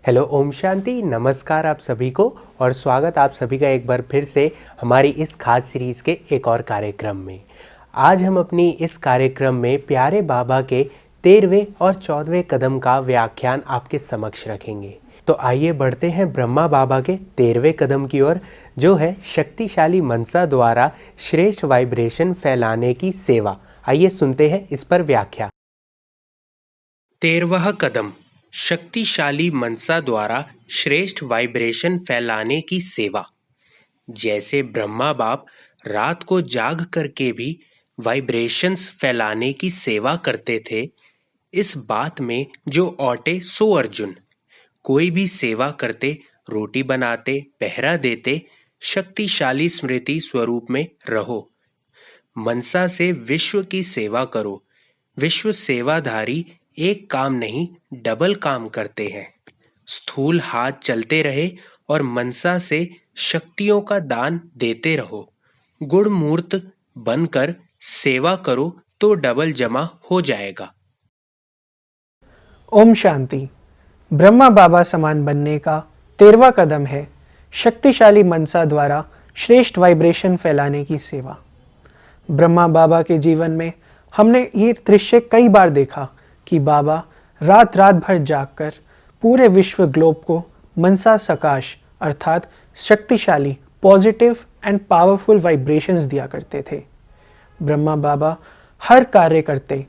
Hello, Om Shanti, नमस्कार आप सभी को और स्वागत आप सभी का एक बार फिर से हमारी इस खास सीरीज़ के एक और कार्यक्रम में। आज हम अपनी इस कार्यक्रम में प्यारे बाबा के 13वें और 14वें कदम का व्याख्यान आपके समक्ष रखेंगे। तो आइए बढ़ते हैं ब्रह्मा बाबा के 13वें कदम की ओर, जो है शक्तिशाली मनसा द्वारा श्रेष्ठ वाइब्रेशन फैलाने की सेवा। आइए सुनते हैं इस पर व्याख्या। 13वां कदम, शक्तिशाली मनसा द्वारा श्रेष्ठ वाइब्रेशन फैलाने की सेवा। जैसे ब्रह्मा बाप रात को जाग करके भी वाइब्रेशंस फैलाने की सेवा करते थे, इस बात में जो औटे सो अर्जुन। कोई भी सेवा करते, रोटी बनाते, पहरा देते, शक्तिशाली स्मृति स्वरूप में रहो। मनसा से विश्व की सेवा करो। विश्व सेवाधारी एक काम नहीं, डबल काम करते हैं। स्थूल हाथ चलते रहे और मनसा से शक्तियों का दान देते रहो। गुण मूर्त बनकर सेवा करो तो डबल जमा हो जाएगा। ओम शांति। ब्रह्मा बाबा समान बनने का 13वां कदम है शक्तिशाली मनसा द्वारा श्रेष्ठ वाइब्रेशन फैलाने की सेवा। ब्रह्मा बाबा के जीवन में हमने ये दृश्य कई बार देखा कि बाबा रात रात भर जागकर पूरे विश्व ग्लोब को मनसा सकाश अर्थात शक्तिशाली पॉजिटिव एंड पावरफुल वाइब्रेशंस दिया करते थे। ब्रह्मा बाबा हर कार्य करते,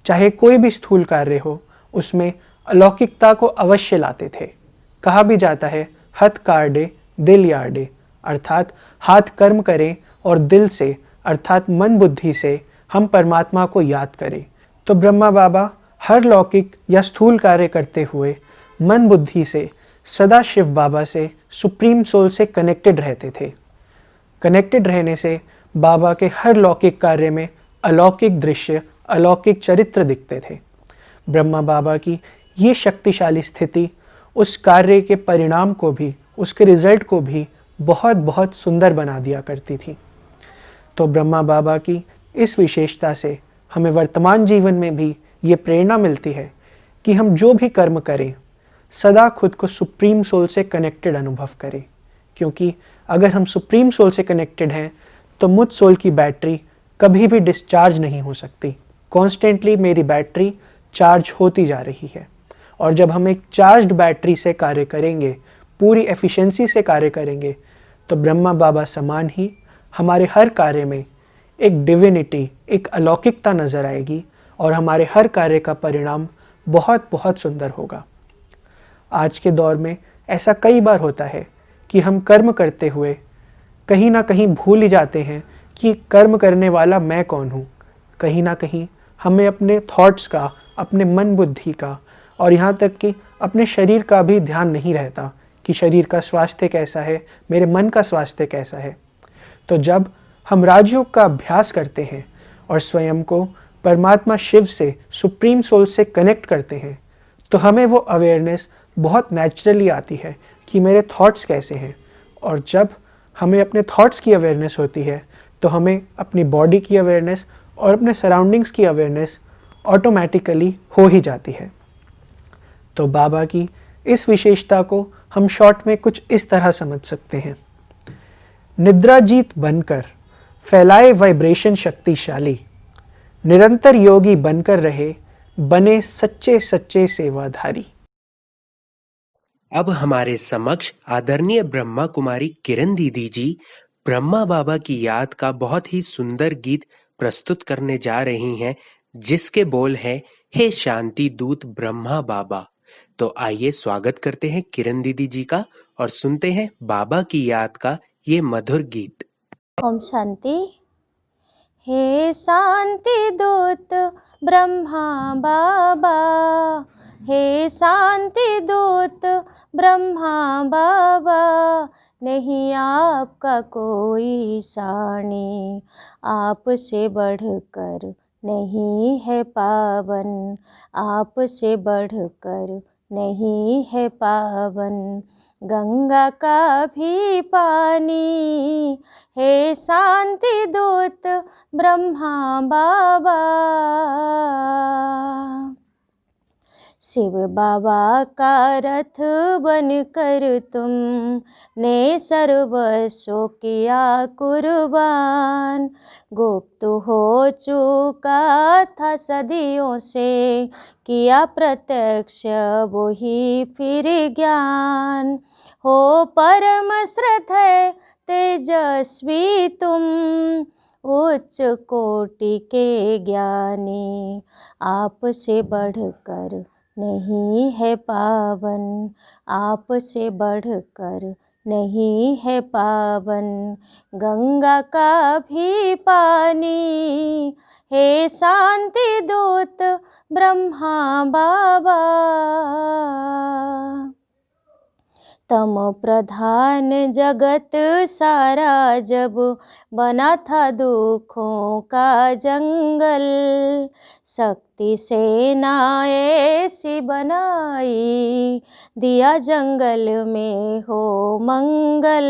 चाहे कोई भी स्थूल कार्य हो, उसमें अलौकिकता को अवश्य लाते थे। कहा भी जाता है हथ काटे दिल यार्डे, अर्थात हाथ कर्म करें और दिल से अर्थात मन बुद्धि से हम परमात्मा को याद करें। तो ब्रह्मा बाबा हर लौकिक या स्थूल कार्य करते हुए मन बुद्धि से सदा शिव बाबा से सुप्रीम सोल से कनेक्टेड रहते थे। कनेक्टेड रहने से बाबा के हर लौकिक कार्य में अलौकिक दृश्य, अलौकिक चरित्र दिखते थे। ब्रह्मा बाबा की ये शक्तिशाली स्थिति उस कार्य के परिणाम को भी, उसके रिजल्ट को भी बहुत बहुत सुंदर बना दिया करती थी। तो ब्रह्मा बाबा की इस विशेषता से हमें वर्तमान जीवन में भी ये प्रेरणा मिलती है कि हम जो भी कर्म करें, सदा खुद को सुप्रीम सोल से कनेक्टेड अनुभव करें। क्योंकि अगर हम सुप्रीम सोल से कनेक्टेड हैं तो मुझ सोल की बैटरी कभी भी डिस्चार्ज नहीं हो सकती। कॉन्स्टेंटली मेरी बैटरी चार्ज होती जा रही है और जब हम एक चार्ज्ड बैटरी से कार्य करेंगे, पूरी एफिशिएंसी से कार्य करेंगे, तो ब्रह्मा बाबा समान ही हमारे हर कार्य में एक डिविनिटी, एक अलौकिकता नजर आएगी और हमारे हर कार्य का परिणाम बहुत बहुत सुंदर होगा। आज के दौर में ऐसा कई बार होता है कि हम कर्म करते हुए कहीं ना कहीं भूल ही जाते हैं कि कर्म करने वाला मैं कौन हूँ। कहीं ना कहीं हमें अपने थॉट्स का, अपने मन बुद्धि का और यहाँ तक कि अपने शरीर का भी ध्यान नहीं रहता कि शरीर का स्वास्थ्य कैसा है, मेरे मन का स्वास्थ्य कैसा है। तो जब हम राजयोग का अभ्यास करते हैं और स्वयं को परमात्मा शिव से, सुप्रीम सोल से कनेक्ट करते हैं, तो हमें वो अवेयरनेस बहुत नेचुरली आती है कि मेरे थॉट्स कैसे हैं। और जब हमें अपने थॉट्स की अवेयरनेस होती है तो हमें अपनी बॉडी की अवेयरनेस और अपने सराउंडिंग्स की अवेयरनेस ऑटोमेटिकली हो ही जाती है। तो बाबा की इस विशेषता को हम शॉर्ट में कुछ इस तरह समझ सकते हैं। निद्राजीत बनकर फैलाए वाइब्रेशन शक्तिशाली, निरंतर योगी बनकर रहे, बने सच्चे सच्चे सेवाधारी। अब हमारे समक्ष आदरणीय ब्रह्मा कुमारी किरण दीदी जी ब्रह्मा बाबा की याद का बहुत ही सुंदर गीत प्रस्तुत करने जा रही हैं, जिसके बोल हैं, हे शांति दूत ब्रह्मा बाबा। तो आइए स्वागत करते हैं किरण दीदी जी का और सुनते हैं बाबा की याद का ये मधुर गीत। ओम शांति। हे शांति दूत ब्रह्मा बाबा, हे शांति दूत ब्रह्मा बाबा, नहीं आपका कोई साणी, आपसे बढ़कर नहीं है पावन, आपसे बढ़कर नहीं है पावन। गंगा का भी पानी, हे शांति दूत ब्रह्मा बाबा, शिव बाबा का रथ बनकर तुम ने सर्वस्व किया कुर्बान। गुप्त हो चुका था सदियों से, किया प्रत्यक्ष वही फिर ज्ञान। हो परम श्रद्धेय तेजस्वी तुम, उच्च कोटि के ज्ञानी। आपसे बढ़कर नहीं है पावन, आपसे बढ़कर नहीं है पावन। गंगा का भी पानी, हे शांति दूत ब्रह्मा बाबा। तम प्रधान जगत सारा जब बना था दुखों का जंगल, शक्ति सेना ऐसी बनाई, दिया जंगल में हो मंगल।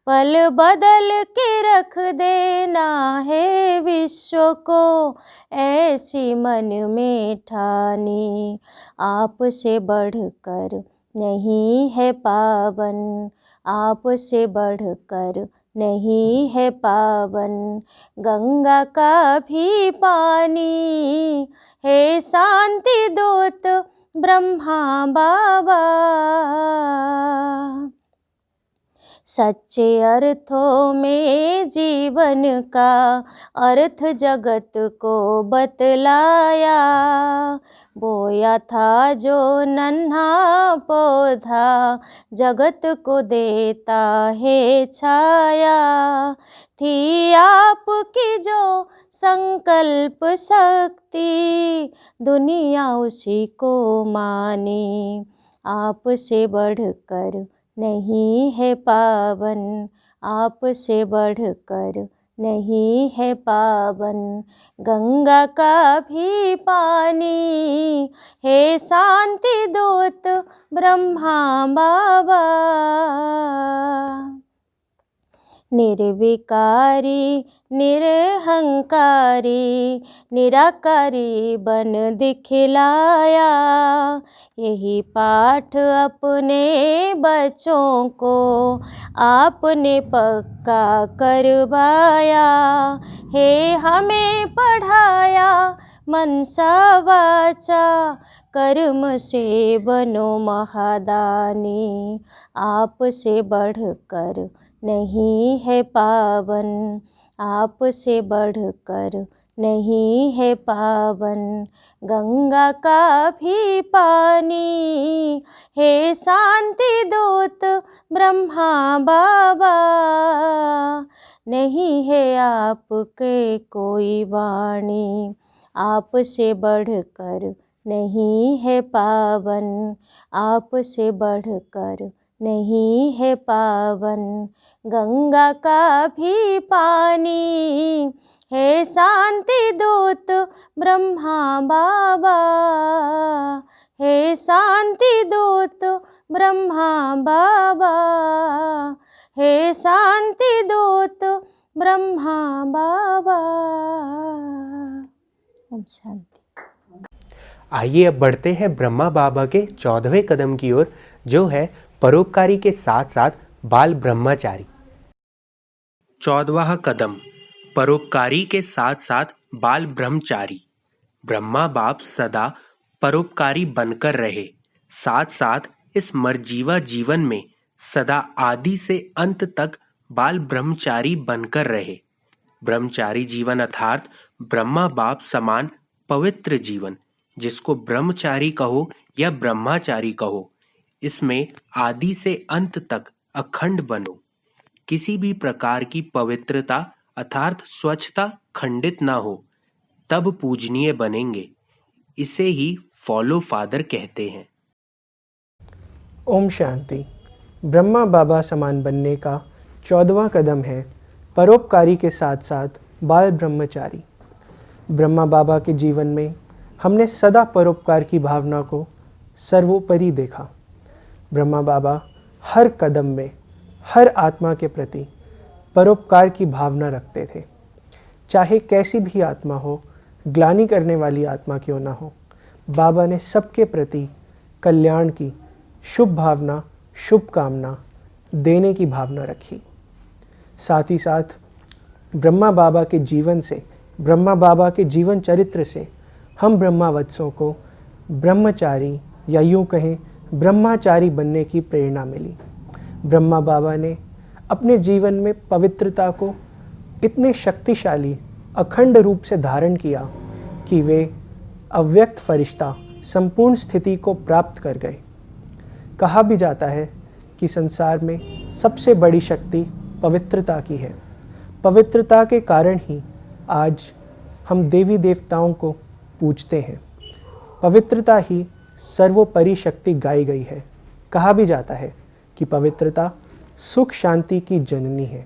पल बदल के रख देना है विश्व को, ऐसी मन में ठानी। आपसे बढ़कर नहीं है पावन, आपसे बढ़कर नहीं है पावन। गंगा का भी पानी, हे शांति दूत ब्रह्मा बाबा। सच्चे अर्थों में जीवन का अर्थ जगत को बतलाया, बोया था जो नन्हा पौधा जगत को देता है छाया। थी आपकी जो संकल्प शक्ति, दुनिया उसी को माने। आपसे बढ़कर नहीं है पावन, आपसे बढ़कर नहीं है पावन। गंगा का भी पानी, हे शांति दूत ब्रह्मा बाबा। निर्विकारी निरहंकारी निराकारी बन दिखलाया, यही पाठ अपने बच्चों को आपने पक्का करवाया। हे हमें पढ़ाया मनसा वाचा, कर्म से बनो महादानी। आपसे बढ़कर नहीं है पावन, आपसे बढ़कर नहीं है पावन। गंगा का भी पानी, हे शांति दूत ब्रह्मा बाबा। नहीं है आपके कोई वाणी, आपसे बढ़कर नहीं है पावन, आपसे बढ़कर नहीं है पावन। गंगा का भी पानी, हे शांति दूत ब्रह्मा बाबा। हे शांति दूत ब्रह्मा बाबा, हे शांति दूत ब्रह्मा बाबा। ओम शांति। आइए अब बढ़ते हैं ब्रह्मा बाबा के 14वें कदम की ओर, जो है परोपकारी के साथ साथ बाल ब्रह्मचारी। 14वां कदम, परोपकारी के साथ साथ बाल ब्रह्मचारी। ब्रह्मा बाप सदा परोपकारी बनकर रहे, साथ साथ इस मरजीवा जीवन में सदा आदि से अंत तक बाल ब्रह्मचारी बनकर रहे। ब्रह्मचारी जीवन अर्थात ब्रह्मा बाप समान पवित्र जीवन, जिसको ब्रह्मचारी कहो या ब्रह्मचारी कहो, इसमें आदि से अंत तक अखंड बनो। किसी भी प्रकार की पवित्रता अर्थात स्वच्छता खंडित ना हो, तब पूजनीय बनेंगे। इसे ही फॉलो फादर कहते हैं। ओम शांति। ब्रह्मा बाबा समान बनने का 14वां कदम है परोपकारी के साथ साथ बाल ब्रह्मचारी। ब्रह्मा बाबा के जीवन में हमने सदा परोपकार की भावना को सर्वोपरि देखा। ब्रह्मा बाबा हर कदम में हर आत्मा के प्रति परोपकार की भावना रखते थे, चाहे कैसी भी आत्मा हो, ग्लानि करने वाली आत्मा क्यों ना हो, बाबा ने सबके प्रति कल्याण की शुभ भावना, शुभकामना देने की भावना रखी। साथ ही साथ ब्रह्मा बाबा के जीवन से, ब्रह्मा बाबा के जीवन चरित्र से हम ब्रह्मावत्सों को ब्रह्मचारी या यूँ कहें ब्रह्माचारी बनने की प्रेरणा मिली। ब्रह्मा बाबा ने अपने जीवन में पवित्रता को इतने शक्तिशाली अखंड रूप से धारण किया कि वे अव्यक्त फरिश्ता संपूर्ण स्थिति को प्राप्त कर गए। कहा भी जाता है कि संसार में सबसे बड़ी शक्ति पवित्रता की है। पवित्रता के कारण ही आज हम देवी देवताओं को पूजते हैं। पवित्रता ही सर्वोपरि शक्ति गाई गई है। कहा भी जाता है कि पवित्रता सुख शांति की जननी है।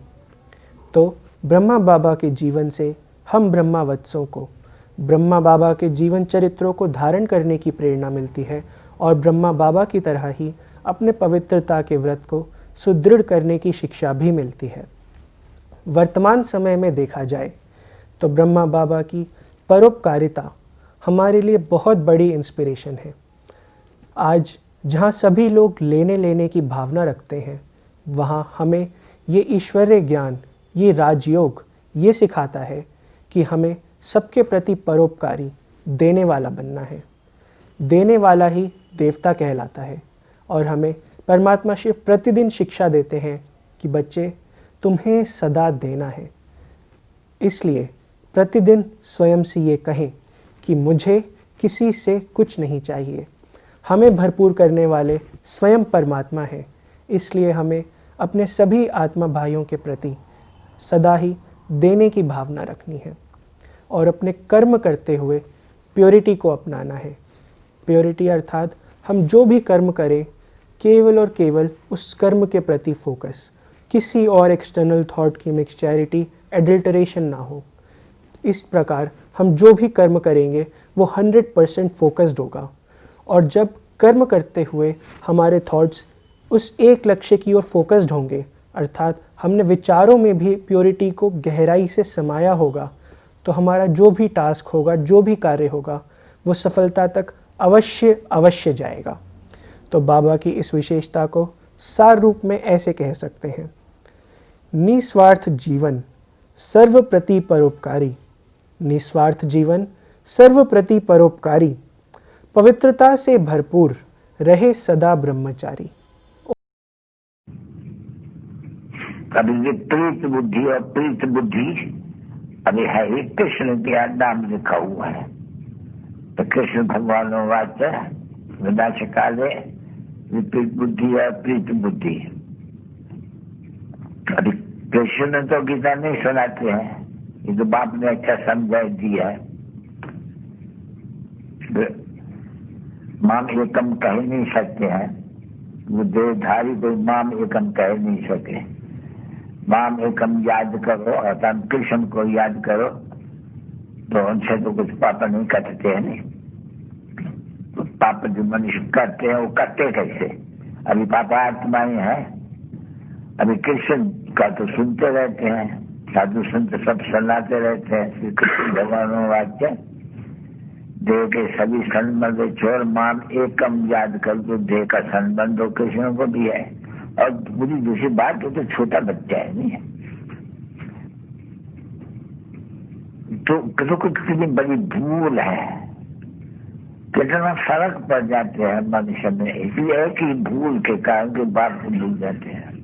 तो ब्रह्मा बाबा के जीवन से हम ब्रह्मावत्सों को ब्रह्मा बाबा के जीवन चरित्रों को धारण करने की प्रेरणा मिलती है और ब्रह्मा बाबा की तरह ही अपने पवित्रता के व्रत को सुदृढ़ करने की शिक्षा भी मिलती है। वर्तमान समय में देखा जाए तो ब्रह्मा बाबा की परोपकारिता हमारे लिए बहुत बड़ी इंस्पिरेशन है। आज जहाँ सभी लोग लेने लेने की भावना रखते हैं, वहाँ हमें ये ईश्वरीय ज्ञान, ये राजयोग ये सिखाता है कि हमें सबके प्रति परोपकारी, देने वाला बनना है। देने वाला ही देवता कहलाता है। और हमें परमात्मा शिव प्रतिदिन शिक्षा देते हैं कि बच्चे, तुम्हें सदा देना है। इसलिए प्रतिदिन स्वयं से ये कहें कि मुझे किसी से कुछ नहीं चाहिए। हमें भरपूर करने वाले स्वयं परमात्मा है। इसलिए हमें अपने सभी आत्मा भाइयों के प्रति सदा ही देने की भावना रखनी है और अपने कर्म करते हुए प्योरिटी को अपनाना है। प्योरिटी अर्थात हम जो भी कर्म करें, केवल और केवल उस कर्म के प्रति फोकस, किसी और एक्सटर्नल थॉट की मिक्सचैरिटी, एडल्टरेशन ना हो। इस प्रकार हम जो भी कर्म करेंगे वो 100% फोकस्ड होगा। और जब कर्म करते हुए हमारे थॉट्स उस एक लक्ष्य की ओर फोकस्ड होंगे, अर्थात हमने विचारों में भी प्योरिटी को गहराई से समाया होगा, तो हमारा जो भी टास्क होगा, जो भी कार्य होगा, वो सफलता तक अवश्य जाएगा। तो बाबा की इस विशेषता को सार रूप में ऐसे कह सकते हैं: निस्वार्थ जीवन सर्व प्रति परोपकारी, निस्वार्थ जीवन सर्व प्रति परोपकारी, पवित्रता से भरपूर रहे सदा ब्रह्मचारी। अभी विपरीत बुद्धि और प्रीत बुद्धि अभी है ही कृष्ण के नाम लिखा हुआ है। तो कृष्ण भगवान वाच्य विनाश काले विपरीत बुद्धि और प्रीत बुद्धि। अभी कृष्ण तो गीता नहीं सुनाते हैं, ये तो बाप ने अच्छा समझा दिया है। माम एकम कह नहीं सकते हैं, वो देहधारी कोई माम एकम कह नहीं सके। माम एकम याद करो अर्थात कृष्ण को याद करो, तो उनसे तो कुछ पाप नहीं करते हैं। नहीं तो पाप जो मनुष्य करते हैं वो करते कैसे? अभी पापा आत्माएं हैं। अभी कृष्ण का तो सुनते रहते हैं, साधु संत सब सुनाते रहते हैं। श्री कृष्ण भगवान वाक्य देह के सभी संबंध छोड़ माम एकम याद कर, तो देह का संबंध हो कृष्ण को भी है। और पूरी दूसरी बात, वो तो छोटा बच्चा है नहीं है, तो कितनी बड़ी भूल है, कितना फर्क पड़ जाते हैं मनुष्य में। इसलिए एक ही भूल के कारण के बाप को भूल जाते हैं।